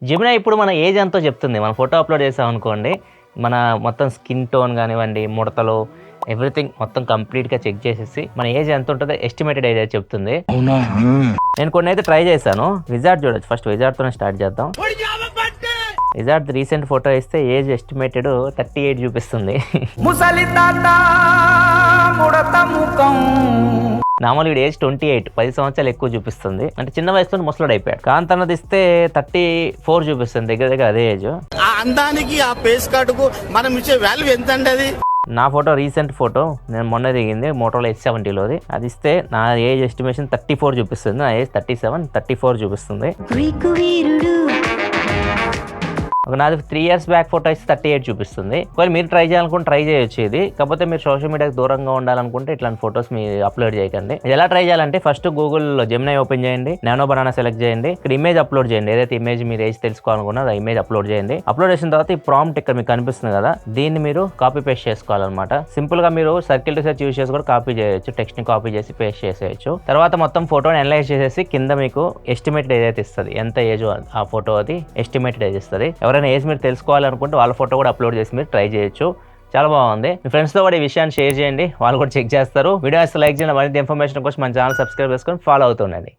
Gemini ఇప్పుడు మన age ఎంతో చెప్తుంది. మనం ఫోటో అప్‌లోడ్ చేసామనుకోండి, మన మొత్తం స్కిన్ టోన్ గానివ్వండి, ముడతలు ఎవ్రీథింగ్ మొత్తం కంప్లీట్‌గా చెక్ చేసేసి మన ఏజ్ ఎంత ఉంటదో ఎస్టిమేటెడ్ ఏజ్ అయితే చెప్తుంది. అవునా? నేను కొన్నైతే ట్రై చేశాను. విజార్డ్ చూడొచ్చు. ఫస్ట్ విజార్డ్‌తోనే స్టార్ట్ చేద్దాం. విజార్డ్ రీసెంట్ ఫోటో ఇస్తే ఏజ్ ఎస్టిమేటెడ్ 38 చూపిస్తుంది. ముసలి తాత ముడత ముఖం. నార్మల్ వీడి ఏజ్ 28, 10 సంవత్సరాలు ఎక్కువ చూపిస్తుంది. అంటే చిన్న వయసులో ముసలోడు అయిపోయాడు. కాంత్ అన్నది ఇస్తే 34 చూపిస్తుంది. దగ్గర దగ్గర అదే ఏజ్. ఆ అందానికి ఆ ఫేస్ కార్డుకు మనం ఇచ్చే వాల్యూ ఎంత అండి అది? నా ఫోటో రీసెంట్ ఫోటో నేను మొన్న దిగింది మోటోలో S70లోది. అది ఇస్తే నా ఏజ్ ఎస్టిమేషన్ 34 చూపిస్తుంది. నా ఏజ్ 37, 34 చూపిస్తుంది. ఒక నాది 3 years బ్యాక్ ఫోటో ఇస్తే 38 చూపిస్తుంది. ఒకవేళ మీరు ట్రై చేయాలనుకుంటే ట్రై చేయొచ్చు ఇది. కాకపోతే మీరు సోషల్ మీడియాకి దూరంగా ఉండాలనుకుంటే ఇట్లాంటి ఫోటోస్ మీరు అప్లోడ్ చేయకండి. ఇది ఎలా ట్రై చేయాలంటే ఫస్ట్ గూగుల్లో జెమినీ ఓపెన్ చేయండి, నానో బనానా సెలెక్ట్ చేయండి, ఇక్కడ ఇమేజ్ అప్లోడ్ చేయండి. ఏదైతే ఇమేజ్ మీరు ఏజ్ తెలుసుకోవాలనుకున్నా ఆ ఇమేజ్ అప్లోడ్ చేయండి. అప్లోడ్ చేసిన తర్వాత ఈ ప్రాంప్ట్ ఇక్కడ మీకు కనిపిస్తుంది కదా, దీన్ని మీరు కాపీ పేస్ట్ చేసుకోవాలన్నమాట. సింపుల్ గా మీరు సర్కిల్ టు సెర్చ్ యూస్ చేసి కూడా కాపీ చేయొచ్చు. టెక్స్ట్ ని కాపీ చేసి పేస్ట్ చేసేయచ్చు. తర్వాత మొత్తం ఫోటోని అనలైజ్ చేసేసి కింద మీకు ఎస్టిమేటెడ్ ఏజ్ అయితే ఇస్తుంది. ఎంత ఏజ్ ఆ ఫోటో అది ఎస్టిమేటెడ్ ఏజ్ ఇస్తుంది. ఎవరైనా ఏజ్ మీరు తెలుసుకోవాలనుకుంటే వాళ్ళ ఫోటో కూడా అప్లోడ్ చేసి మీరు ట్రై చేయొచ్చు. చాలా బాగుంది. మీ ఫ్రెండ్స్తో కూడా ఈ విషయాన్ని షేర్ చేయండి, వాళ్ళు కూడా చెక్ చేస్తారు. వీడియో లైక్ చేయండి. మరింత ఇన్ఫర్మేషన్ కోసం మన ఛానల్ సబ్స్క్రైబ్ చేసుకొని ఫాలో అవుతుండండి.